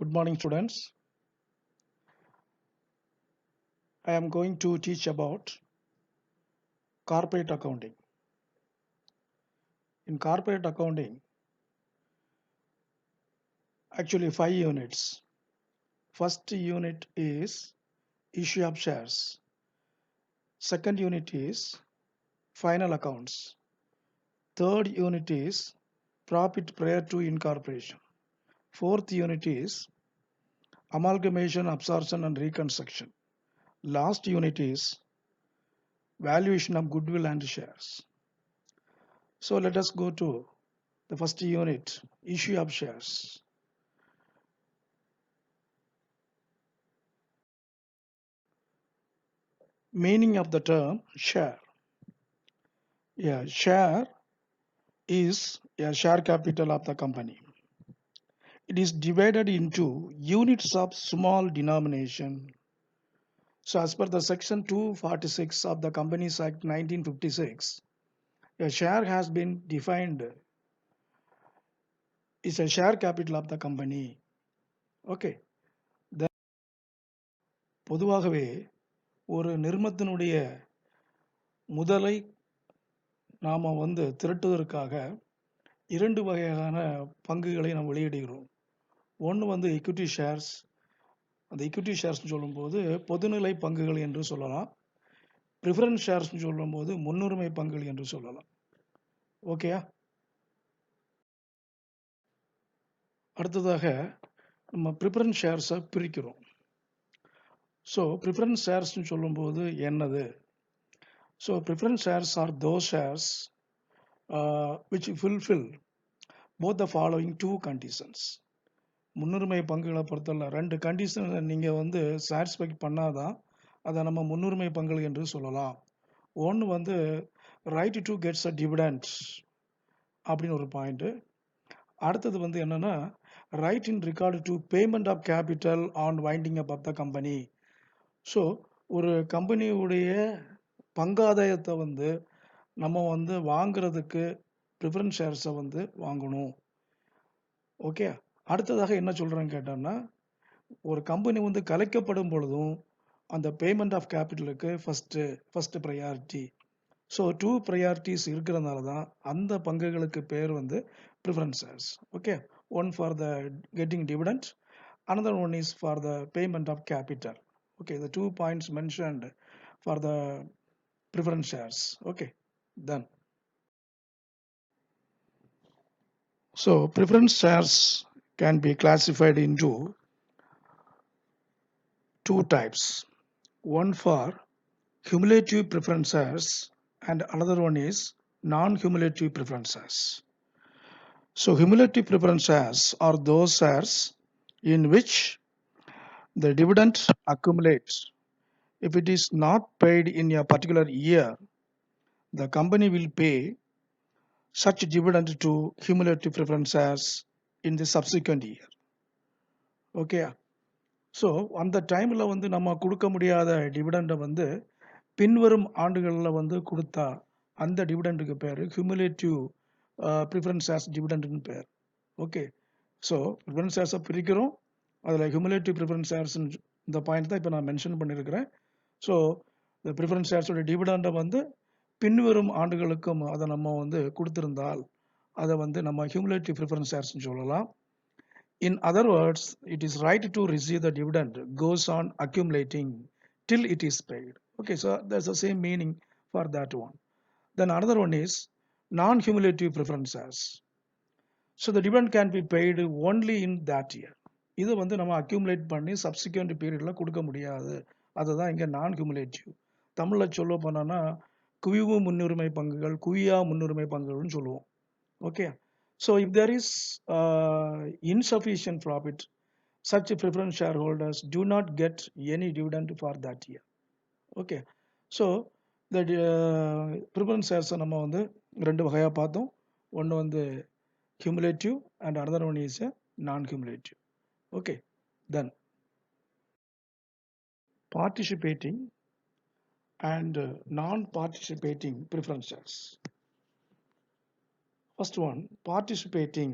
Good morning, students. I am going to teach about corporate accounting. In corporate accounting, actually 5 units. First unit is issue of shares. Second unit is final accounts. Third unit is profit prior to incorporation. Fourth unit is amalgamation, absorption and reconstruction. Last unit is valuation of goodwill and shares. So let us go to the first unit, issue of shares. Meaning of the term share. Yeah, share is a share capital of the company. It is divided into units of small denomination. So as per the section 246 of the Companies Act 1956, a share has been defined is a share capital of the company. Okay. Then பொதுவாகவே ஒரு நிறுவனத்தினுடைய முதலை நாம திரட்டுவதற்காக இரண்டு வகையான பங்குகளை நாம் வெளியிடுகிறோம். ஒன்று equity shares. அந்த equity shares சொல்லும்போது பொதுநிலை பங்குகள் என்று சொல்லலாம். Preference shares சொல்லும்போது முன்னுரிமை பங்குகள் என்று சொல்லலாம். ஓகேயா? அடுத்ததாக நம்ம preference shares பிரிக்கிறோம். So preference shares சொல்லும்போது என்னது? So preference shares are those shares which fulfill both the following two conditions. முன்னுரிமை பங்குகளை பொறுத்தவரை ரெண்டு கண்டிஷன் நீங்க சாட்டிஸ்ஃபை பண்ணாதான் அதை நம்ம முன்னுரிமை பங்குகள் என்று சொல்லலாம். ஒன்று right to gets a dividend அப்படின்னு ஒரு பாயிண்ட். அடுத்தது என்னன்னா right in regard to payment of capital on winding up of the company. So ஒரு கம்பெனியுடைய பங்காதாயத்தை நம்ம வாங்குறதுக்கு ப்ரிஃபரன்ஸ் ஷேர்ஸை வாங்கணும். ஓகே. அடுத்ததாக என்ன சொல்கிறேன்னு கேட்டோம்னா ஒரு கம்பெனி கலைக்கப்படும் பொழுதும் அந்த பேமெண்ட் ஆஃப் கேபிட்டலுக்கு ஃபஸ்ட்டு ப்ரையாரிட்டி. ஸோ 2 ப்ரையாரிட்டிஸ் இருக்கிறதுனால தான் அந்த பங்குகளுக்கு பேர் preference shares. Okay. One for the getting dividend, another one is for the payment of capital. Okay, the 2 points mentioned for the preference shares. Okay, done. So preference shares can be classified into 2 types. One for cumulative preference shares and another one is non-cumulative preference shares. So cumulative preference shares are those shares in which the dividend accumulates. If it is not paid in a particular year, the company will pay such dividend to cumulative preference shares in the subsequent year. Okay. So அந்த டைமில் நம்ம கொடுக்க முடியாத டிவிடெண்டை பின்வரும் ஆண்டுகளில் கொடுத்தா அந்த டிவிடெண்டுக்கு பேர் cumulative preference shares டிவிடெண்டுன்னு பேர். ஓகே. ஸோ ப்ரிஃபரன்ஸ் ஷேர்ஸை பிரிக்கிறோம். அதில் cumulative preference shares இந்த பாயிண்ட் தான் இப்போ நான் மென்ஷன் பண்ணியிருக்கிறேன். ஸோ இந்த ப்ரிஃபரன்ஸ் ஷேர்ஸோட டிவிடெண்டை பின்வரும் ஆண்டுகளுக்கும் அதை நம்ம கொடுத்திருந்தால் அதை நம்ம cumulative preference shares சொல்லலாம். In other words, it is right to receive the dividend goes on accumulating till it is paid. Okay, so there's the same meaning for that one. Then another one is non-cumulative preference shares. So the dividend can be paid only in that year. இதை நம்ம accumulate பண்ணி subsequent பீரியட்ல கொடுக்க முடியாது. அதுதான் இங்கே நான் cumulative. தமிழில் சொல்ல போனோன்னா குவிவு முன்னுரிமை பங்குகள், குவியா முன்னுரிமை பங்குகள்னு சொல்லுவோம். Okay. So if there is insufficient profit, such preference shareholders do not get any dividend for that year. Okay. So the preference shares நம்ம ரெண்டு வகையாக பார்த்தோம். ஒன்று cumulative and another one is non-cumulative. Okay, then participating and non-participating preference shares. First one, participating.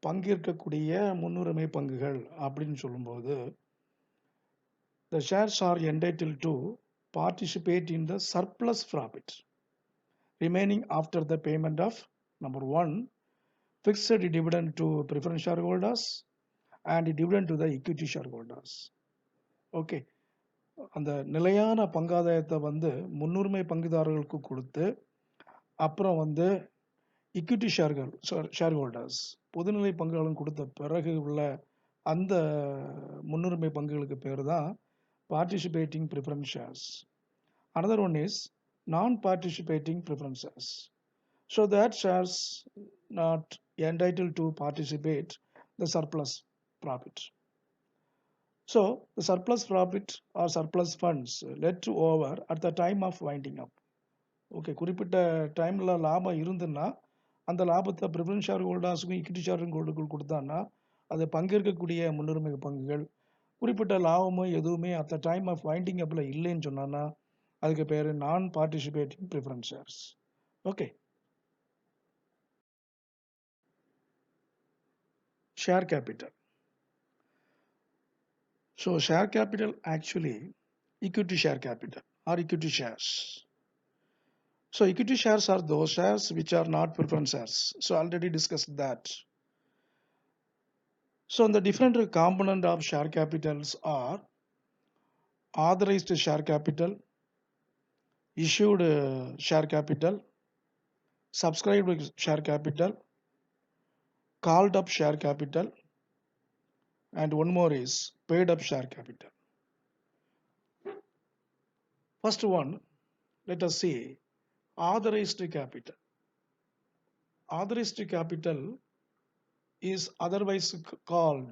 பங்கேற்கக்கூடிய முன்னுரிமை பங்குகள் அப்படின்னு சொல்லும்போது, the shares are entitled to participate in the surplus profit remaining after the payment of number one, fixed dividend to preference shareholders and dividend to the equity shareholders. Okay, அந்த நிலையான பங்காதாயத்தை வந்து முன்னுரிமை பங்குதாரர்களுக்கு கொடுத்து, அப்புறம் வந்து இக்விட்டி ஷேர்ஹோல்டர்ஸ் பொதுநிலை பங்குகளும் கொடுத்த பிறகு உள்ள அந்த முன்னுரிமை பங்குகளுக்கு பேர் தான் participating preference shares. Another one is non-participating preferences. So that shares not entitled to participate the surplus profit. So the surplus profit or surplus funds left over at the time of winding up. Okay, குறிப்பிட்ட டைமில் லாபம் இருந்துன்னா அந்த லாபத்தை preference share ஹோல்டர்ஸுக்கும் equity share ஹோல்டருக்கும் கொடுத்தான்னா அது பங்கேற்கக்கூடிய முன்னுரிமை பங்குகள். குறிப்பிட்ட லாபமும் எதுவுமே at the time of winding அப்பில் இல்லைன்னு சொன்னான்னா அதுக்கு பேர் நான் participating preference shares. Okay, share capital. So share capital actually equity share capital or equity shares. So equity shares are those shares which are not preference shares. So already discussed that. So the different component of share capitals are authorized share capital, issued share capital, subscribed share capital, called up share capital, and one more is paid up share capital. First one, let us see authorized capital. Authorized capital is otherwise called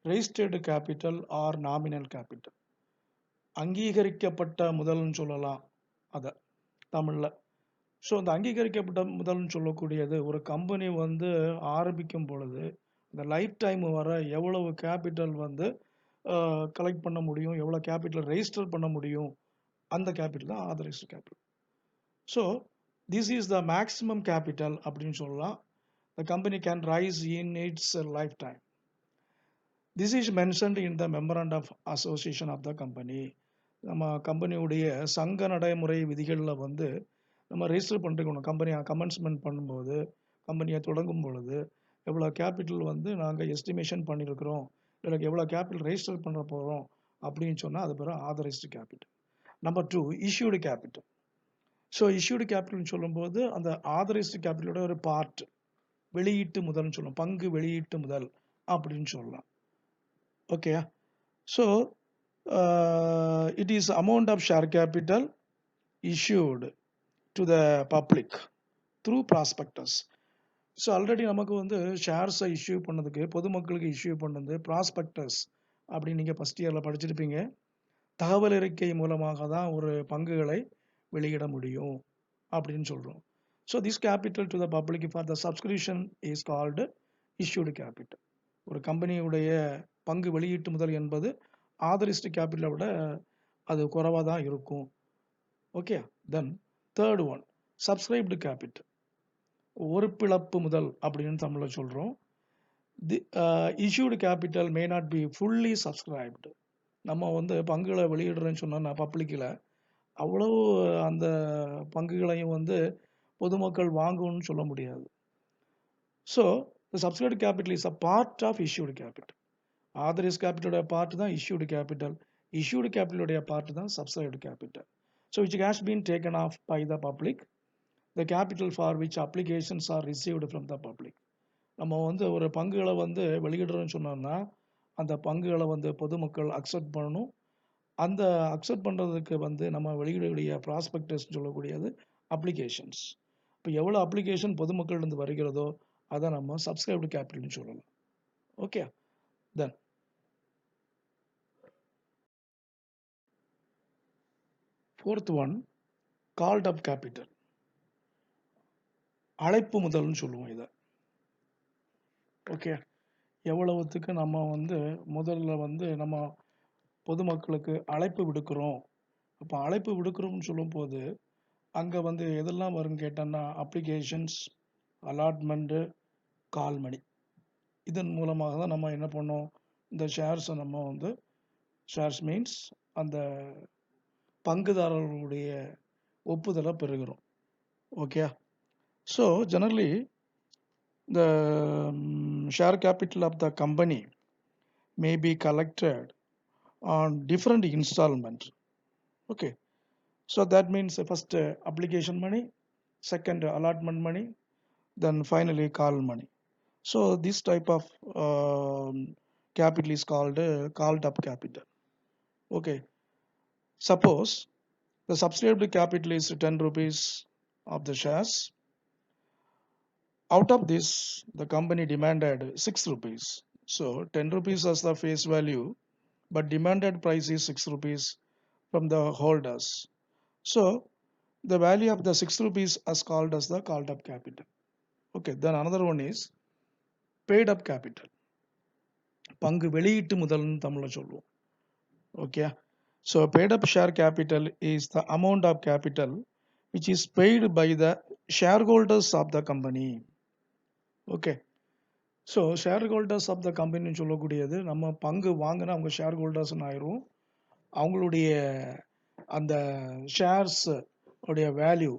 registered capital or nominal capital. அங்கீகரிக்கப்பட்ட முதல்னு சொல்லலாம் அதை தமிழில். So அந்த அங்கீகரிக்கப்பட்ட முதல்னு சொல்லக்கூடியது ஒரு company வந்து ஆரம்பிக்கும் பொழுது இந்த லைஃப் டைம் வர எவ்வளவு கேபிட்டல் வந்து கலெக்ட் பண்ண முடியும், எவ்வளோ கேபிட்டல் ரெஜிஸ்டர் பண்ண முடியும், அந்த கேபிட்டல் தான் authorised capital. So this is the maximum capital அப்படின்னு சொல்லலாம் the company can rise in its lifetime. This is mentioned in the memorandum of association of the company. நம்ம கம்பெனியுடைய சங்க நடைமுறை விதிகளில் வந்து நம்ம ரெஜிஸ்டர் பண்ணிருக்கணும். கம்பெனியை கமென்ஸ்மெண்ட் பண்ணும்போது, கம்பெனியை தொடங்கும் பொழுது எவ்வளோ கேபிட்டல் வந்து நாங்கள் எஸ்டிமேஷன் பண்ணியிருக்கிறோம், இல்லை எவ்வளோ கேபிட்டல் ரெஜிஸ்டர் பண்ண போகிறோம் அப்படின்னு சொன்னால் அது பேர் authorised capital. Number two, issued capital. So issued கேபிட்டல்னு சொல்லும்போது அந்த ஆதரைஸ்டு கேபிட்டலோட ஒரு பார்ட் வெளியீட்டு முதல்னு சொல்லலாம், பங்கு வெளியீட்டு முதல் அப்படின்னு சொல்லலாம். Okay, so it is amount of share capital issued to the public through prospectus. So already நமக்கு வந்து ஷேர்ஸை இஷ்யூ பண்ணதுக்கு, பொதுமக்களுக்கு இஷ்யூ பண்ணது ப்ராஸ்பெக்டஸ் அப்படின்னு நீங்கள் ஃபஸ்ட் இயரில் படிச்சிருப்பீங்க. தகவல் அறிக்கை மூலமாக தான் ஒரு பங்குகளை வெளியிட முடியும் அப்படின்னு சொல்கிறோம். So this capital to the public for the subscription is called issued capital. ஒரு கம்பெனியுடைய பங்கு வெளியீட்டு முதல் என்பது ஆதரைஸ்டு கேபிட்டலை விட அது குறைவாக தான் இருக்கும். Okay, then third one subscribed capital, ஒருப்பிழப்பு முதல் அப்படின்னு தமிழில் சொல்கிறோம். The issued capital may not be fully subscribed. நம்ம வந்து பங்குகளை வெளியிடுறேன்னு சொன்னால் பப்ளிக்கில் அவ்வளவு அந்த பங்குகளையும் வந்து பொதுமக்கள் வாங்கணும்னு சொல்ல முடியாது. So the subscribed capital is a part of issued capital. Authorise கேபிட்டலோடைய பார்ட் தான் இஷ்யூடு கேபிட்டல், இஷ்யூடு கேபிட்டலுடைய பார்ட் தான் subscribed capital. So which has been taken off by the public, the capital for which applications are received from the public. நம்ம வந்து ஒரு பங்குகளை வந்து வெளியிடுறோன்னு சொன்னோம்னா அந்த பங்குகளை வந்து பொதுமக்கள் அக்செப்ட் பண்ணணும். அந்த அக்செப்ட் பண்ணுறதுக்கு வந்து நம்ம வெளியிடக்கூடிய ப்ராஸ்பெக்டஸ் சொல்லக்கூடியது அப்ளிகேஷன்ஸ். இப்போ எவ்வளோ அப்ளிகேஷன் பொதுமக்கள்லேருந்து வருகிறதோ அதை நம்ம சப்ஸ்கிரைப்டு கேபிட்டல்னு சொல்லலாம். ஓகே, தென் fourth one called up capital, அழைப்பு முதல்னு சொல்லுவோம் இதை. ஓகே, எவ்வளவுத்துக்கு நம்ம வந்து முதல்ல வந்து நம்ம பொதுமக்களுக்கு அழைப்பு விடுக்கிறோம். அப்போ அழைப்பு விடுக்கிறோம்னு சொல்லும்போது அங்கே வந்து எதெல்லாம் வரும்னு கேட்டோன்னா அப்ளிகேஷன்ஸ், அலாட்மெண்ட்டு, கால் மணி. இதன் மூலமாக தான் நம்ம என்ன பண்ணோம், இந்த ஷேர்ஸை நம்ம வந்து ஷேர்ஸ் மீன்ஸ் அந்த பங்குதாரர்களுடைய ஒப்புதலை பெறுகிறோம். Okay. So generally the share capital of the company may be collected on different installments. Okay. So that means first application money, second allotment money, then finally call money. So this type of capital is called called up capital. Okay. Suppose the subscribed capital is 10 rupees of the shares. Out of this, the company demanded 6 rupees. So 10 rupees as the face value, but demanded price is 6 rupees from the holders. So the value of the 6 rupees is called as the called up capital. Okay, then another one is paid up capital. பங்கு வெளியீட்டு முதல்னு தமிழ்ல சொல்லுவோம். Okay. So paid up share capital is the amount of capital which is paid by the shareholders of the company. Okay. So shareholders of the கம்பெனின்னு சொல்லக்கூடியது நம்ம பங்கு வாங்கினா அவங்க ஷேர் ஹோல்டர்ஸ்னு ஆயிரும். அவங்களுடைய அந்த ஷேர்ஸ் உடைய வேல்யூ,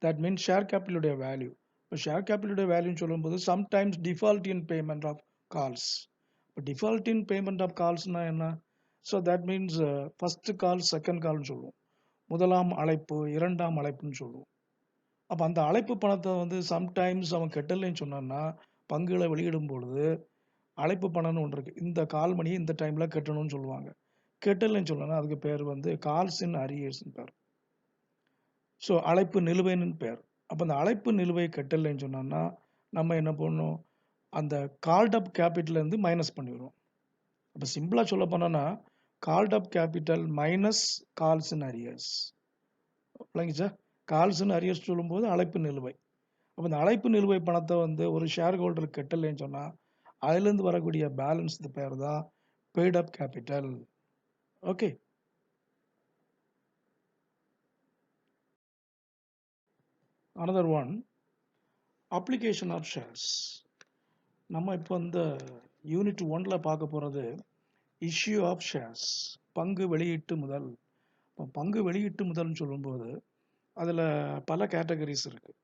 தட் மீன்ஸ் ஷேர் கேபிட்டலுடைய வேல்யூ. இப்போ ஷேர் கேபிட்டலுடைய வேல்யூன்னு சொல்லும்போது sometimes default in payment of calls. இப்போ டிஃபால்ட் இன் பேமெண்ட் ஆஃப் கால்ஸ்னால் என்ன? So that means first call second கால்னு சொல்லுவோம். முதலாம் அழைப்பு இரண்டாம் அழைப்புன்னு சொல்லுவோம். அப்போ அந்த அழைப்பு பணத்தை வந்து சம்டைம்ஸ் அவன் கெட்டலைன்னு சொன்னான்னா பங்குகளை வெளியிடும் பொழுது அழைப்பு பணம்னு ஒன்று இருக்குது. இந்த கால் மணியை இந்த டைமில் கட்டணும்னு சொல்லுவாங்க. கெட்டலைன்னு சொல்லணும்னா அதுக்கு பேர் வந்து கால்ஸ் இன் அரியர்ஸ்னு பேர். ஸோ அழைப்பு நிலுவைன்னு பேர். அப்போ அந்த அழைப்பு நிலுவை கெட்டலைன்னு சொன்னோம்னா நம்ம என்ன பண்ணணும், அந்த கால்ட் அப் கேபிட்டலேருந்து மைனஸ் பண்ணிடுவோம். அப்போ சிம்பிளாக சொல்ல போனோன்னா called up capital minus calls இன் அரியர்ஸ். இல்லைங்க சார், கால்ஸ் இன் அரியர்ஸ் சொல்லும்போது அழைப்பு நிலுவை. அப்போ இந்த அழைப்பு நிலுவை பணத்தை வந்து ஒரு ஷேர் ஹோல்டர் கெட்டலைன்னு சொன்னால் அதுலேருந்து வரக்கூடிய பேலன்ஸ் பேர் தான் paid up capital. Okay. Another one, application of shares. நம்ம இப்போ இந்த யூனிட் 1ல் பார்க்க போகிறது இஷ்யூ ஆஃப் ஷேர்ஸ், பங்கு வெளியீட்டு முதல். இப்போ பங்கு வெளியீட்டு முதல்னு சொல்லும்போது அதில் பல கேட்டகரிஸ் இருக்குது.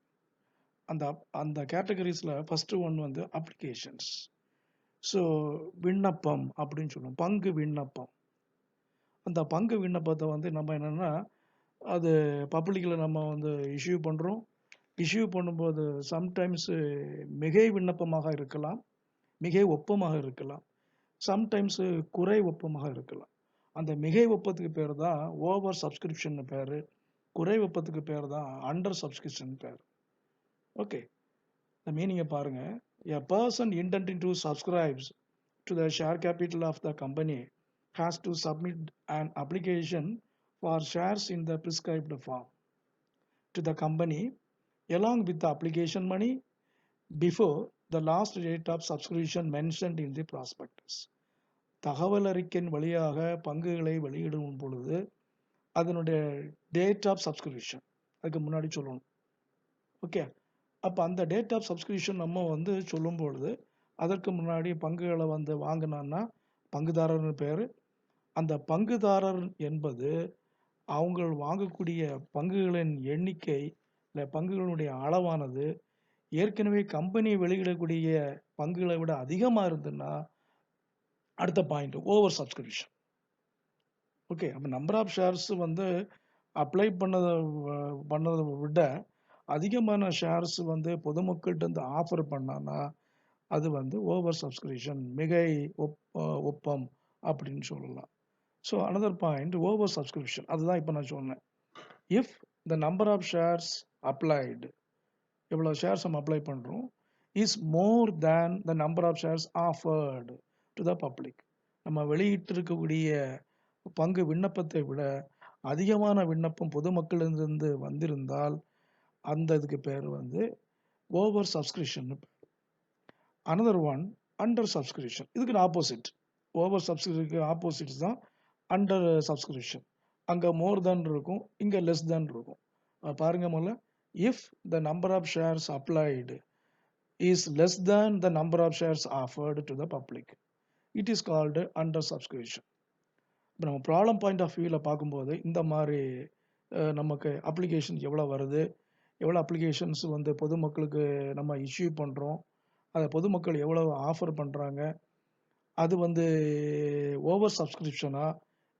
அந்த கேட்டகரிஸில் ஃபஸ்ட்டு ஒன் வந்து அப்ளிகேஷன்ஸ். ஸோ விண்ணப்பம் அப்படின்னு சொல்லுவோம், பங்கு விண்ணப்பம். அந்த பங்கு விண்ணப்பத்தை வந்து நம்ம என்னென்னா அது பப்ளிக்கில் நம்ம வந்து இஷ்யூ பண்ணுறோம். இஷ்யூ பண்ணும்போது சம்டைம்ஸு மிகை விண்ணப்பமாக இருக்கலாம், மிகை ஒப்பமாக இருக்கலாம், சம்டைம்ஸு குறை ஒப்பமாக இருக்கலாம். அந்த மிகை ஒப்பத்துக்கு பேர் தான் ஓவர் சப்ஸ்கிரிப்ஷன் பேர், குறை ஒப்பத்துக்கு பேர் தான் அண்டர் சப்ஸ்கிரிப்ஷன் பேர். ஓகே. இந்த மீனிங்கை பாருங்கள். A person intending to subscribe to the share capital of the company has to submit an application for shares in the prescribed form to the company along with the application money before the last date of subscription mentioned in the prospectus. தகவல் அறிக்கையின் வழியாக பங்குகளை வெளியிடும் பொழுது அதனுடைய date of subscription அதுக்கு முன்னாடி சொல்லணும். ஓகே. அப்போ அந்த டேட் ஆஃப் சப்ஸ்கிரிப்ஷன் நம்ம வந்து சொல்லும் பொழுது அதற்கு முன்னாடி பங்குகளை வந்து வாங்கினான்னா பங்குதாரர்னு பேர். அந்த பங்குதாரர் என்பது அவங்க வாங்கக்கூடிய பங்குகளின் எண்ணிக்கை இல்லை பங்குகளுடைய அளவானது ஏற்கனவே கம்பெனி வெளியிடக்கூடிய பங்குகளை விட அதிகமாக இருந்ததுன்னா அடுத்த பாயிண்ட் ஓவர் சப்ஸ்கிரிப்ஷன். ஓகே. அப்போ நம்பர் ஆஃப் ஷேர்ஸ் வந்து அப்ளை பண்ணதை விட அதிகமான ஷேர்ஸ் வந்து பொதுமக்கள்கிட்ட இருந்து ஆஃபர் பண்ணான்னா அது வந்து ஓவர் சப்ஸ்கிரிப்ஷன், மிகை ஒப்பம் அப்படின்னு சொல்லலாம். So another point over subscription, அதுதான் இப்போ நான் சொன்னேன். If the number of shares applied, எவ்வளோ ஷேர்ஸ் நம்ம அப்ளை பண்ணுறோம், is more than the number of shares offered to the public. நம்ம வெளியிட்டு இருக்கக்கூடிய பங்கு விண்ணப்பத்தை விட அதிகமான விண்ணப்பம் பொதுமக்களிலிருந்து வந்திருந்தால் அந்த இதுக்கு பேர் வந்து over subscription. Another one under subscription. இதுக்கு ஆப்போசிட், ஓவர் சப்ஸ்கிரிப்ஷனுக்கு ஆப்போசிட் தான் அண்டர் சப்ஸ்கிரிப்ஷன். அங்கே மோர் தேன் இருக்கும், இங்கே லெஸ் தேன் இருக்கும். பாருங்க முதல்ல, if the number of shares applied is less than the number of shares offered to the public. It is called under subscription. இப்போ நம்ம ப்ராப்ளம் பாயிண்ட் ஆஃப் வியூவில் பார்க்கும்போது இந்த மாதிரி நமக்கு அப்ளிகேஷன் எவ்வளோ வருது, எவ்வளோ அப்ளிகேஷன்ஸ் வந்து பொதுமக்களுக்கு நம்ம இஷ்யூ பண்ணுறோம், அதை பொதுமக்கள் எவ்வளோ ஆஃபர் பண்ணுறாங்க, அது வந்து ஓவர் சப்ஸ்கிரிப்ஷனா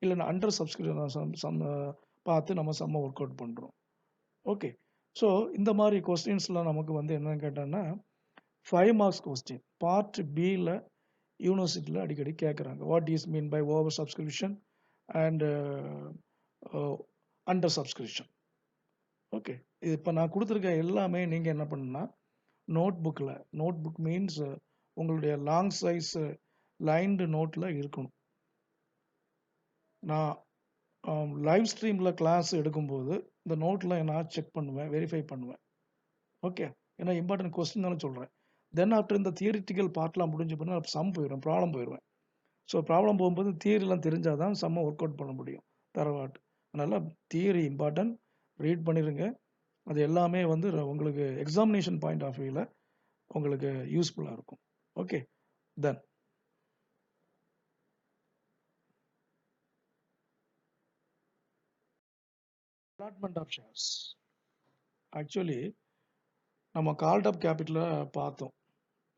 இல்லைன்னா அண்டர் சப்ஸ்கிரிப்ஷனா பார்த்து நம்ம செம்ம ஒர்க் அவுட் பண்ணுறோம். ஓகே, ஸோ இந்த மாதிரி கொஸ்டின்ஸ்லாம் நமக்கு வந்து என்னன்னு கேட்டோன்னா 5 மார்க்ஸ் கொஸ்டின் பார்ட் பியில் யூனிவர்சிட்டியில் அடிக்கடி கேட்குறாங்க. What is mean by over subscription and under subscription. Okay, இது இப்போ நான் கொடுத்துருக்க எல்லாமே நீங்கள் என்ன பண்ணுன்னா நோட் புக் மீன்ஸ் உங்களுடைய லாங் சைஸ் லைன்டு நோட்டில் இருக்கணும். நான் லைவ் ஸ்ட்ரீமில் கிளாஸ் எடுக்கும்போது இந்த நோட்டில் நான் செக் பண்ணுவேன், வெரிஃபை பண்ணுவேன். ஓகே, ஏன்னா இம்பார்ட்டன்ட் கொஸ்டின்னாலும் சொல்கிறேன். தென் ஆஃப்டர் இந்த தியரிட்டிக்கல் பார்ட்லாம் முடிஞ்ச பின்னா சம் போயிடுவேன், ப்ராப்ளம் போயிடுவேன். ஸோ ப்ராப்ளம் போகும்போது தியரிலாம் தெரிஞ்சால் தான் செம்ம ஒர்க் அவுட் பண்ண முடியும் தரவாட்டு. அதனால் தியரி இம்பார்ட்டன்ட், ரீட் பண்ணிடுங்க. அது எல்லாமே வந்து உங்களுக்கு எக்ஸாமினேஷன் பாயிண்ட் ஆஃப் வியூவில் உங்களுக்கு யூஸ்ஃபுல்லாக இருக்கும். Okay, then allotment of shares. Actually நம்ம கால்ட் அப் கேபிட்டலில் பார்த்தோம்.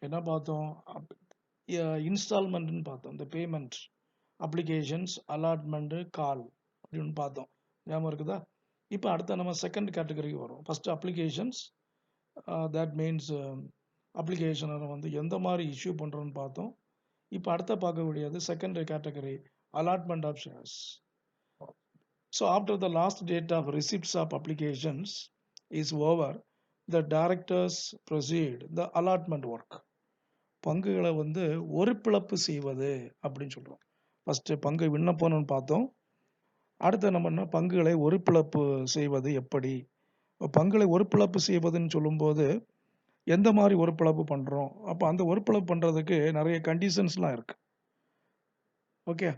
என்ன பார்த்தோம்? இன்ஸ்டால்மெண்ட்னு பார்த்தோம். இந்த பேமெண்ட் அப்ளிகேஷன்ஸ், அலாட்மெண்ட்டு, கால் அப்படின்னு பார்த்தோம். ஞாபகம் இருக்குதா? இப்போ அடுத்த நம்ம செகண்ட் கேட்டகரிக்கு வரும். ஃபஸ்ட்டு அப்ளிகேஷன்ஸ், தட் மீன்ஸ் அப்ளிகேஷனை வந்து எந்த மாதிரி இஷ்யூ பண்ணுறோன்னு பார்த்தோம். இப்போ அடுத்த பார்க்கக்கூடியது second category, allotment of shares. So after the last date of receipts of applications is over, the directors proceed the allotment work. பங்குகளை வந்து ஒருபிளப்பு செய்வது அப்படின்னு சொல்கிறோம். ஃபஸ்ட்டு பங்கு விண்ணப்பம்னு பார்த்தோம். அடுத்து நம்ம என்ன பங்குகளை ஒருபிளப்பு செய்வது எப்படி? பங்குகளை ஒருபிளப்பு செய்வதுன்னு சொல்லும்போது எந்த மாதிரி ஒருபிளப்பு பண்ணுறோம்? அப்போ அந்த ஒருபிளப்பு பண்ணுறதுக்கு நிறைய கண்டிஷன்ஸ்லாம் இருக்குது. ஓகே,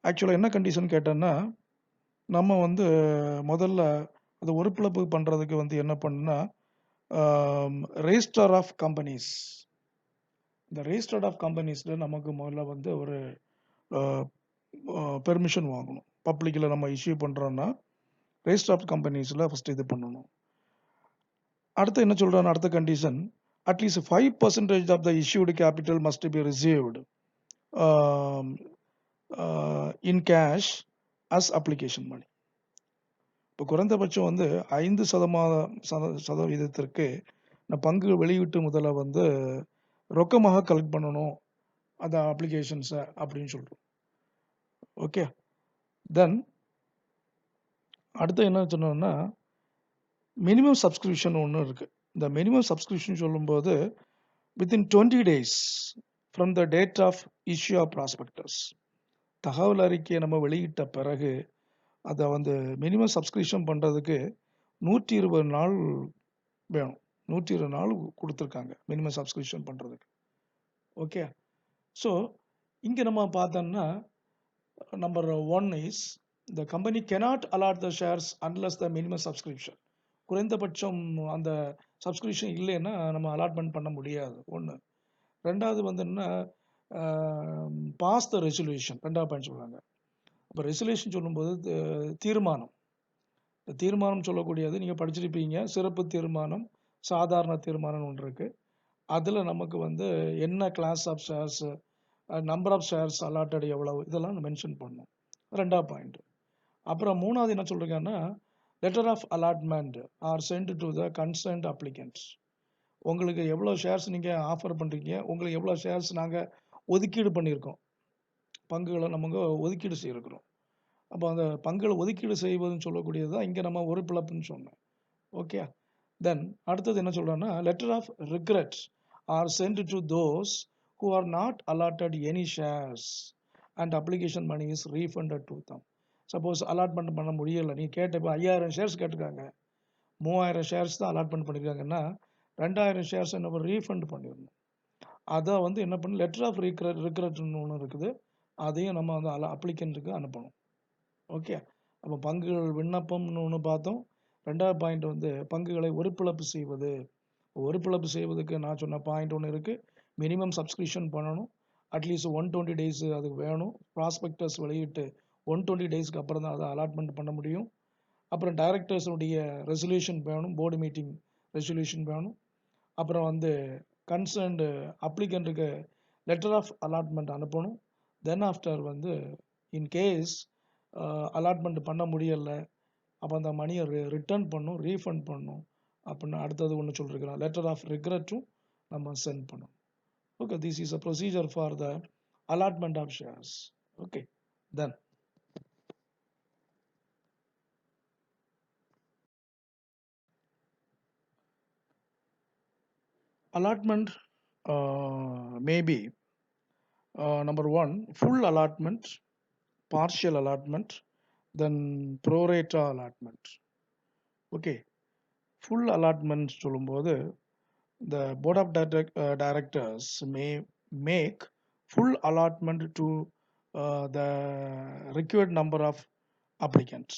ஆக்சுவலாக என்ன கண்டிஷன் கேட்டோன்னா, நம்ம வந்து முதல்ல அந்த ஒருபிளப்பு பண்ணுறதுக்கு வந்து என்ன பண்ணுன்னா, ரெஜிஸ்டர் ஆஃப் கம்பெனிஸ், இந்த ரெஜிஸ்டர்ட் ஆஃப் கம்பெனிஸில் நமக்கு முதல்ல வந்து ஒரு பெர்மிஷன் வாங்கணும். பப்ளிக்கில் நம்ம இஷ்யூ பண்ணுறோன்னா ரெஜிஸ்டர் ஆஃப் கம்பெனிஸில் ஃபஸ்ட்டு இது பண்ணணும். அடுத்து என்ன சொல்கிறாங்க? அடுத்த condition, at least 5% of the issued capital must be received in cash as application money. இப்போ குறைந்தபட்சம் வந்து 5% பங்கு வெளியீட்டு முதல்ல வந்து ரொக்கமாக கலெக்ட் பண்ணணும் அந்த அப்ளிகேஷன்ஸை அப்படின்னு சொல்கிறோம். ஓகே, தென் அடுத்து என்ன சொன்னோம்னா மினிமம் சப்ஸ்கிரிப்ஷன் ஒன்று இருக்குது. இந்த மினிமம் சப்ஸ்கிரிப்ஷன் சொல்லும்போது within 20 days from the date of issue of prospectus, தகவல் அறிக்கையை நம்ம வெளியிட்ட பிறகு அதை வந்து மினிமம் சப்ஸ்கிரிப்ஷன் பண்ணுறதுக்கு 120 நாள் வேணும். 120 நாள் கொடுத்துருக்காங்க மினிமம் சப்ஸ்கிரிப்ஷன் பண்ணுறதுக்கு. ஓகே, ஸோ இங்கே நம்ம பார்த்தோம்னா number 1 is the company cannot allot the shares unless the minimum subscription. குறைந்தபட்சம் அந்த சப்ஸ்கிரிப்ஷன் இல்லைன்னா நம்ம அலாட்மெண்ட் பண்ண முடியாது. ஒன்று. ரெண்டாவது வந்து என்ன, பாஸ் த ரெசல்யூஷன், ரெண்டாவது பாயிண்ட் சொல்கிறாங்க. அப்போ ரெசல்யூஷன் சொல்லும்போது தீர்மானம், தீர்மானம் சொல்லக்கூடியது நீங்கள் படிச்சிருப்பீங்க. சிறப்பு தீர்மானம், சாதாரண தீர்மானம் ஒன்று இருக்குது. அதில் நமக்கு வந்து என்ன class of shares, number of shares allotted எவ்வளவு, இதெல்லாம் மென்ஷன் பண்ணணும். ரெண்டாவது பாயிண்ட். அப்புறம் மூணாவது என்ன சொல்கிறீங்கன்னா, letter of allotment are sent to the concerned applicants. உங்களுக்கு எவ்வளோ ஷேர்ஸ் நீங்கள் ஆஃபர் பண்ணுறீங்க, உங்களுக்கு எவ்வளோ ஷேர்ஸ் நாங்கள் ஒதுக்கீடு பண்ணியிருக்கோம், பங்குகளை நமக்கு ஒதுக்கீடு செய்திருக்கிறோம். அப்போ அந்த பங்குகளை ஒதுக்கீடு செய்வதுன்னு சொல்லக்கூடியது தான் இங்கே நம்ம ஒரு பிளப்புன்னு சொன்னோம். ஓகே, தென் அடுத்தது என்ன சொல்கிறோன்னா, letter of regret are sent to those who are not allotted any shares and application money is refunded to them. Suppose allotment பண்ண முடியலை, நீங்கள் கேட்ட இப்போ 5000 ஷேர்ஸ் கேட்டிருக்காங்க, 3000 ஷேர்ஸ் தான் அலாட்மெண்ட் பண்ணியிருக்காங்கன்னா 2000 ஷேர்ஸ் என்ன ரீஃபண்ட் பண்ணிடணும். அதை வந்து என்ன பண்ணணும், லெட்டர் ஆஃப் ரிக்ரெட்னு ஒன்று இருக்குது, அதையும் நம்ம வந்து அப்ளிகண்ட்டுக்கு அனுப்பணும். ஓகே, அப்போ பங்குகள் விண்ணப்பம்னு ஒன்று பார்த்தோம். ரெண்டாவது பாயிண்ட் வந்து பங்குகளை ஒருபிளப்பு செய்வது, ஒரு பிளப்பு செய்வதற்கு நான் சொன்ன பாயிண்ட் ஒன்று இருக்குது. மினிமம் சப்ஸ்கிரிப்ஷன் பண்ணணும். அட்லீஸ்ட் 120 டேஸ் அதுக்கு வேணும். ப்ராஸ்பெக்டஸ் வெளியிட்டு 120 டேஸ்க்கு அப்புறம் தான் அதை அலாட்மெண்ட் பண்ண முடியும். அப்புறம் டைரக்டர்ஸுடைய ரெசல்யூஷன் வேணும், போர்டு மீட்டிங் ரெசல்யூஷன் வேணும். அப்புறம் வந்து கன்சர்ன்டு அப்ளிகண்ட்டுக்கு லெட்டர் ஆஃப் அலாட்மெண்ட் அனுப்பணும். தென் ஆஃப்டர் வந்து இன்கேஸ் அலாட்மெண்ட் பண்ண முடியலை, அப்போ அந்த மணியை ரிட்டர்ன் பண்ணும், ரீஃபண்ட் பண்ணும் அப்படின்னு அடுத்தது ஒன்று சொல்லியிருக்கிறோம். லெட்டர் ஆஃப் ரிக்ரெட்டும் நம்ம சென்ட் பண்ணணும். Okay, this is a procedure for the allotment of shares. Okay, then allotment may be number one, full allotment, partial allotment, then pro rata allotment. Okay, full allotment சொல்லும்போது the board of directors may make full allotment to the required number of applicants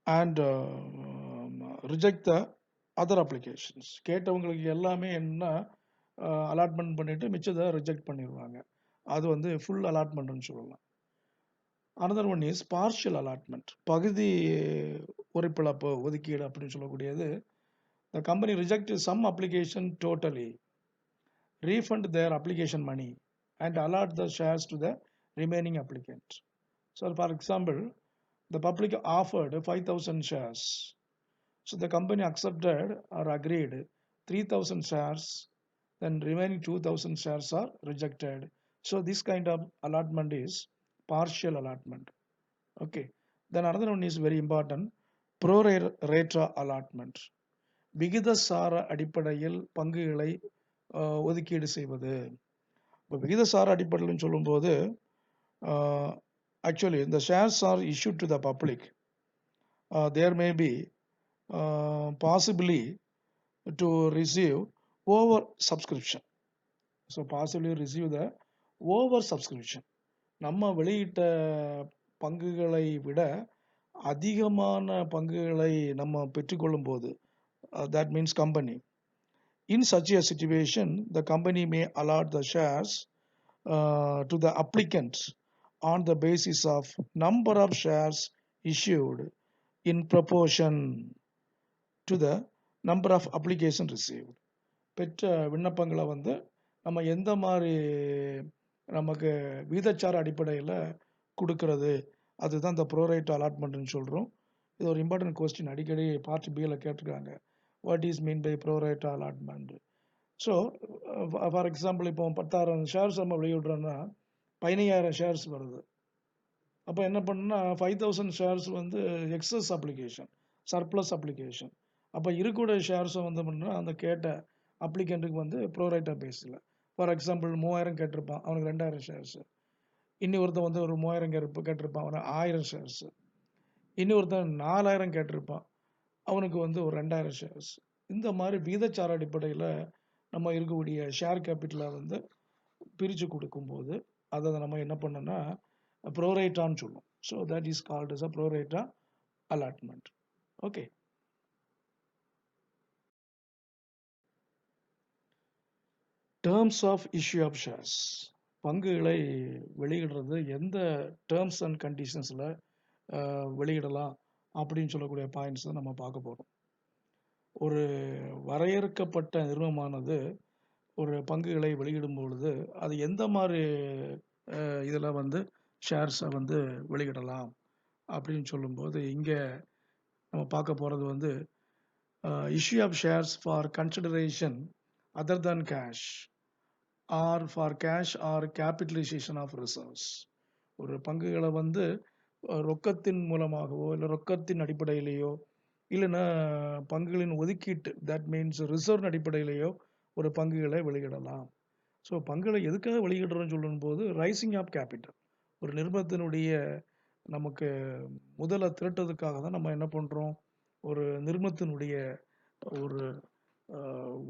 and reject the other applications. கேட்டவங்களுக்கு எல்லாமே என்ன allotment பண்ணிட்டு மிச்சத்தை reject பண்ணிடுவாங்க. அது வந்து full அலாட்மெண்ட்னு சொல்லலாம். Another one is partial allotment, பகுதி உறுப்பிழப்பு ஒதுக்கீடு அப்படின்னு சொல்லக்கூடியது. The company reject some application totally, refund their application money and allot the shares to the remaining applicant. So for example, the public offered 5,000 shares. So the company accepted or agreed 3,000 shares, then remaining 2,000 shares are rejected. So this kind of allotment is partial allotment. Okay. Then another one is very important, pro rata allotment. விகிதசார அடிப்படையில் பங்குகளை ஒதுக்கீடு செய்வது. இப்போ விகிதசார அடிப்படையில் சொல்லும்போது actually the shares are issued to the public. There may be possibly to receive over subscription. So possibly receive the over subscription. நம்ம வெளியிட்ட பங்குகளை விட அதிகமான பங்குகளை நம்ம பெற்றுக்கொள்ளும் போது, that means company. In such a situation, the company may allot the shares to the applicants on the basis of number of shares issued in proportion to the number of application received. பெற்ற விண்ணப்பங்களை வந்து நம்ம எந்த மாதிரி நமக்கு வீதச்சார அடிப்படையில் கொடுக்கறது, அதுதான் இந்த ப்ரோரைட் அலாட்மெண்ட்னு சொல்கிறோம். இது ஒரு இம்பார்ட்டன்ட் கொஸ்டின், அடிக்கடி பார்ட் பியில் கேட்டிருக்காங்க. What is mean by prorate allotment? So for example இப்போ 10,000 ஷேர்ஸ் நம்ம வெளியிடுறோன்னா 15,000 ஷேர்ஸ் வருது. அப்போ என்ன பண்ணுன்னா 5,000 ஷேர்ஸ் வந்து எக்ஸஸ் அப்ளிகேஷன், சர்ப்ளஸ் அப்ளிகேஷன். அப்போ இருக்கக்கூடிய ஷேர்ஸை வந்து பண்ணால் அந்த கேட்ட அப்ளிகண்ட்டுக்கு வந்து ப்ரோரைட்டா பேஸில், ஃபார் எக்ஸாம்பிள் 3,000 கேட்டிருப்பான், அவனுக்கு 2,000 ஷேர்ஸு. இன்னொருத்தன் வந்து ஒரு 3,000 கேட்டிருப்பான், அவனுக்கு 1,000 ஷேர்ஸு. இன்னொருத்தன் 4,000 கேட்டிருப்பான், அவனுக்கு வந்து ஒரு 2,000 ஷேர்ஸ். இந்த மாதிரி வீதச்சார அடிப்படையில் நம்ம இருக்கக்கூடிய ஷேர் கேபிட்டலை வந்து பிரித்து கொடுக்கும்போது அதை நம்ம என்ன பண்ணோன்னா ப்ரோரைட்டான்னு சொல்லுவோம். So that is called as a pro rata allotment. Okay. Terms of issue of shares. பங்குகளை வெளியிடுறது எந்த டேர்ம்ஸ் அண்ட் கண்டிஷன்ஸில் வெளியிடலாம் அப்படின்னு சொல்லக்கூடிய பாயிண்ட்ஸ் தான் நம்ம பார்க்க போகிறோம். ஒரு வரையறுக்கப்பட்ட நிறுவனமானது ஒரு பங்குகளை வெளியிடும் பொழுது அது எந்த மாதிரி இதில் வந்து ஷேர்ஸை வந்து வெளியிடலாம் அப்படின்னு சொல்லும்போது இங்கே நம்ம பார்க்க போகிறது வந்து issue of shares for consideration other than cash or for cash or capitalisation of reserves. ஒரு பங்குகளை வந்து ரொக்கத்தின் மூலமாகவோ இல்லை ரொக்கத்தின் அடிப்படையிலேயோ இல்லைன்னா பங்குகளின் ஒதுக்கீட்டு, தட் மீன்ஸ் ரிசர்வ் அடிப்படையிலேயோ ஒரு பங்குகளை வெளியிடலாம். ஸோ பங்குகளை எதுக்காக வெளியிடுறோம்னு சொல்லும்போது ரைசிங் ஆஃப் கேபிட்டல், ஒரு நிறுவனத்தினுடைய நமக்கு முதலை திரட்டுறதுக்காக தான் நம்ம என்ன பண்ணுறோம், ஒரு நிறுவனத்தினுடைய ஒரு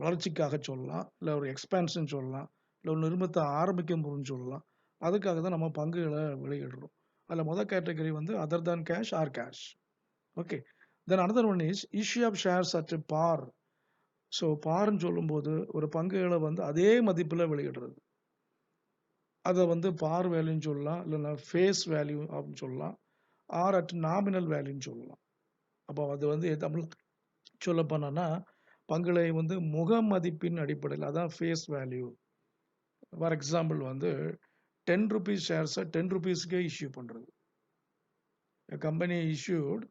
வளர்ச்சிக்காக சொல்லலாம், இல்லை ஒரு எக்ஸ்பேன்ஷன் சொல்லலாம், இல்லை ஒரு நிறுவனத்தை ஆரம்பிக்கும் போதுன்னு சொல்லலாம். அதுக்காக தான் நம்ம பங்குகளை வெளியிடுறோம். அதில் முதல் கேட்டகரி வந்து other than cash or cash. Okay. Then another one is issue of shares at par so பார்ன்னு சொல்லும்போது ஒரு பங்குகளை வந்து அதே மதிப்பில் வெளியிடுறது. அதை வந்து பார் வேல்யூன்னு சொல்லலாம், இல்லைன்னா ஃபேஸ் வேல்யூ அப்படின்னு சொல்லலாம், ஆர் அட் நாமினல் வேல்யூன்னு சொல்லலாம். அப்போ அது வந்து தமிழ் சொல்ல போனோன்னா பங்குகளை வந்து முக மதிப்பின் அடிப்படையில், அதான் ஃபேஸ் வேல்யூ. ஃபார் எக்ஸாம்பிள் வந்து 10 ருபீஸ் ஷேர்ஸை 10 ருபீஸ்க்கே இஷ்யூ பண்ணுறது. Company issued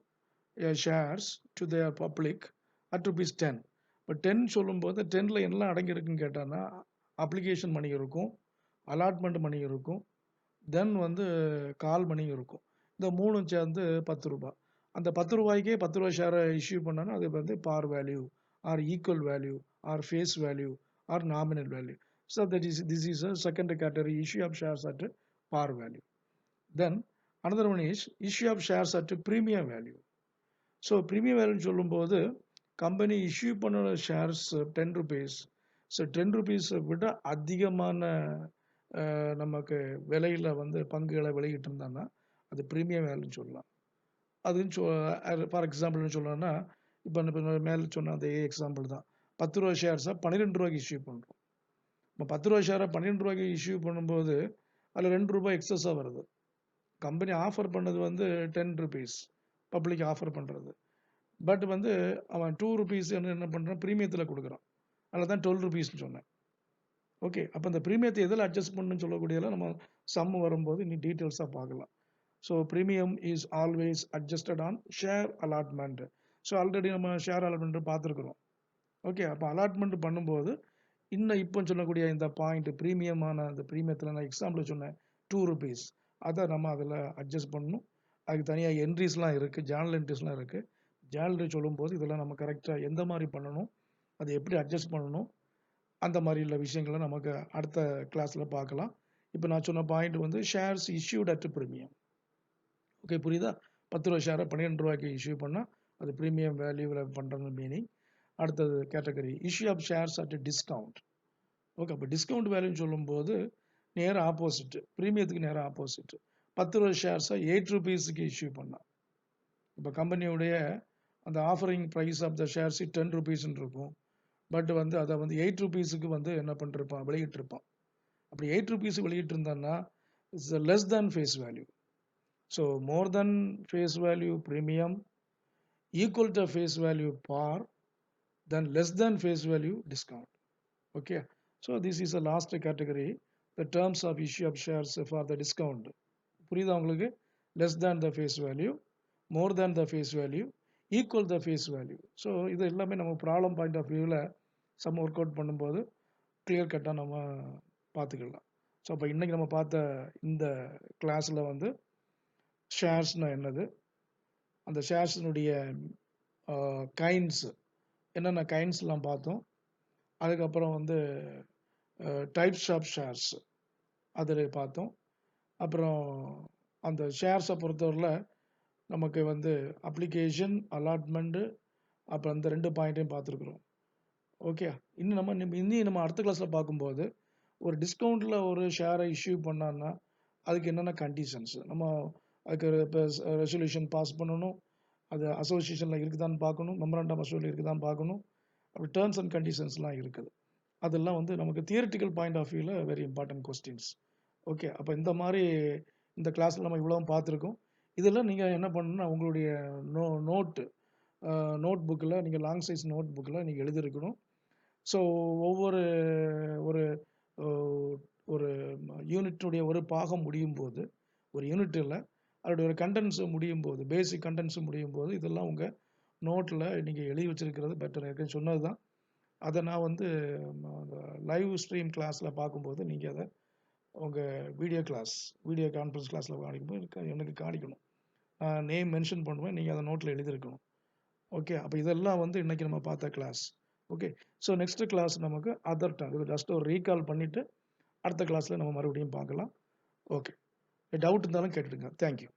shares to their public at rupees 10. இப்போ 10 சொல்லும்போது 10ல் எல்லாம் அடங்கியிருக்குன்னு கேட்டான்னா அப்ளிகேஷன் மணி இருக்கும், அலாட்மெண்ட் மணி இருக்கும், தென் வந்து கால் மணி இருக்கும். இந்த மூணும் சேர்ந்து 10 ரூபாய். அந்த 10 ரூபாய்க்கே 10 ரூபாய் ஷேரை இஷ்யூ பண்ணான்னா அது வந்து par value or equal value or face value or nominal value. So this is a second category, issue of shares at par value. Then another one is issue of shares at premium value. So premium வேல்யூன்னு சொல்லும்போது company issue பண்ண shares 10 rupees. So 10 ருபீஸை விட அதிகமான நமக்கு விலையில் வந்து பங்குகளை வெளியிட்டு இருந்தாங்கன்னா அது ப்ரீமியம் வேல்யூன்னு சொல்லலாம். அதுன்னு ஃபார் எக்ஸாம்பிள்னு சொல்லணும்னா இப்போ மேலே சொன்ன அதே எக்ஸாம்பிள் தான். 10 ரூபா ஷேர்ஸை 12 ரூபாய்க்கு இஷ்யூ பண்ணுறோம். இப்போ 10 ரூபா ஷேரை 12 ரூபாய்க்கு இஷ்யூ பண்ணும்போது அதில் 2 ரூபாய் எக்ஸஸாக வருது. கம்பெனி ஆஃபர் பண்ணது வந்து 10 ருபீஸ், பப்ளிக் ஆஃபர் பண்ணுறது. பட் வந்து அவன் 2 ருபீஸ் என்ன பண்ணுறான், ப்ரீமியத்தில் கொடுக்குறான். அதில் தான் 12 ருபீஸ்னு சொன்னேன். ஓகே, அப்போ அந்த ப்ரீமியத்தை எதில் அட்ஜஸ்ட் பண்ணணும்னு சொல்லக்கூடியதெல்லாம் நம்ம சம் வரும்போது இன்னும் டீட்டெயில்ஸாக பார்க்கலாம். So premium is always adjusted on share allotment. So already நம்ம ஷேர் அலாட்மெண்ட் பார்த்துருக்குறோம். ஓகே, அப்போ அலாட்மெண்ட் பண்ணும்போது இன்னும் இப்போ சொல்லக்கூடிய இந்த பாயிண்ட் ப்ரீமியமான அந்த ப்ரீமியத்தில் நான் எக்ஸாம்பிள் சொன்னேன் 2 ருபீஸ், அதை நம்ம அதில் அட்ஜஸ்ட் பண்ணணும். அதுக்கு தனியாக என்ட்ரிஸ்லாம் இருக்குது, ஜேர்னல் என்ட்ரிஸ்லாம் இருக்குது. ஜேர்னல் என்ட்ரி சொல்லும்போது இதெல்லாம் நம்ம கரெக்டாக எந்த மாதிரி பண்ணணும், அதை எப்படி அட்ஜஸ்ட் பண்ணணும், அந்த மாதிரி உள்ள விஷயங்களை நமக்கு அடுத்த கிளாஸில் பார்க்கலாம். இப்போ நான் சொன்ன பாயிண்ட் வந்து shares issued at premium. Okay, புரியுதா? 10 ரூபா ஷேரை 12 ரூபாய்க்கு இஷ்யூ பண்ணால் அது ப்ரீமியம் வேல்யூவில் பண்ணுறது மீனிங். அடுத்தது category issue of shares at discount. Okay, அப்போ டிஸ்கவுண்ட் வேல்யூன்னு சொல்லும்போது நேராக ஆப்போசிட், ப்ரீமியத்துக்கு நேராக ஆப்போசிட். 10 ரூபா ஷேர்ஸை 8 ருபீஸுக்கு இஷ்யூ பண்ணால், இப்போ கம்பெனியுடைய அந்த offering price of the shares 10 ருபீஸ்ன்னு இருக்கும். பட் வந்து அதை வந்து 8 ருபீஸுக்கு வந்து என்ன பண்ணிருப்பான், வெளியிட்டிருப்பான். அப்படி 8 ருபீஸ் வெளியிட்டிருந்தான்னா it's less than face value. So more than face value premium, equal to face value par, then less than face value discount. Okay, so this is the last category, the terms of issue of shares for the discount. புரியுதா உங்களுக்கு? less than the face value, more than the face value, equal the face value. So இது எல்லாமே நம்ம problem point of வியூவில் some work out பண்ணும்போது clear கட்டாக நம்ம பார்த்துக்கலாம். ஸோ அப்போ இன்றைக்கி நம்ம பார்த்த இந்த கிளாஸில் வந்து ஷேர்ஸ்னால் என்னது, அந்த ஷேர்ஸினுடைய கைண்ட்ஸ் என்னென்ன கைண்ட்ஸ்லாம் பார்த்தோம். அதுக்கப்புறம் வந்து டைப்ஸ் ஆஃப் ஷேர்ஸ் அதில் பார்த்தோம். அப்புறம் அந்த ஷேர்ஸை பொறுத்தவரையில் நமக்கு வந்து அப்ளிகேஷன், அலாட்மெண்ட்டு, அப்புறம் அந்த 2 பாயிண்ட்டையும் பார்த்துருக்குறோம். ஓகே, இன்னும் நம்ம அடுத்த கிளாஸில் பார்க்கும்போது ஒரு டிஸ்கவுண்ட்டில் ஒரு ஷேரை இஷ்யூ பண்ணான்னா அதுக்கு என்னென்ன கண்டிஷன்ஸ், நம்ம அதுக்கு இப்போ ரெசல்யூஷன் பாஸ் பண்ணணும், அது அசோசியேஷனில் இருக்குதான்னு பார்க்கணும், மெமரண்டம் அசோசியேஷன் இருக்குதான்னு பார்க்கணும், அப்படி டேர்ம்ஸ் அண்ட் கண்டிஷன்ஸ்லாம் இருக்குது. அதெல்லாம் வந்து நமக்கு தியரிட்டிக்கல் பாயிண்ட் ஆஃப் வியூவில் வெரி இம்பார்ட்டன்ட் கொஸ்டின்ஸ். ஓகே, அப்போ இந்த மாதிரி இந்த கிளாஸில் நம்ம இவ்வளோ பார்த்துருக்கோம். இதெல்லாம் நீங்கள் என்ன பண்ணணும்னா உங்களுடைய நோட் புக்கில் நீங்கள் லாங் சைஸ் நோட் புக்கில் நீங்கள் எழுதியிருக்கணும். ஸோ ஒவ்வொரு ஒரு ஒரு யூனிட்டுடைய ஒரு பாகம் முடியும் போது, ஒரு யூனிட்டில் அதோடைய ஒரு கண்டென்ட்ஸ் முடியும் போது, பேசிக் கண்டென்ட்ஸ் முடியும் போது இதெல்லாம் உங்கள் நோட்டில் நீங்கள் எழுதி வச்சுருக்கிறது பெட்டர். ஏற்கனவே சொன்னது தான். அதை நான் வந்து லைவ் ஸ்ட்ரீம் கிளாஸில் பார்க்கும்போது நீங்கள் அதை உங்கள் வீடியோ கான்ஃபரன்ஸ் கிளாஸில் காணிக்கும்போது எனக்கு காணிக்கணும். நான் நேம் மென்ஷன் பண்ணுவேன், நீங்கள் அதை நோட்டில் எழுதியிருக்கணும். ஓகே, அப்போ இதெல்லாம் வந்து இன்றைக்கி நம்ம பார்த்த class. Okay, so next class நமக்கு அதர் டங். இது ஜஸ்ட் ஒரு ரீகால் பண்ணிவிட்டு அடுத்த கிளாஸில் நம்ம மறுபடியும் பார்க்கலாம். ஓகே, டவுட் இருந்தாலும் கேட்டுடுங்க. தேங்க்யூ.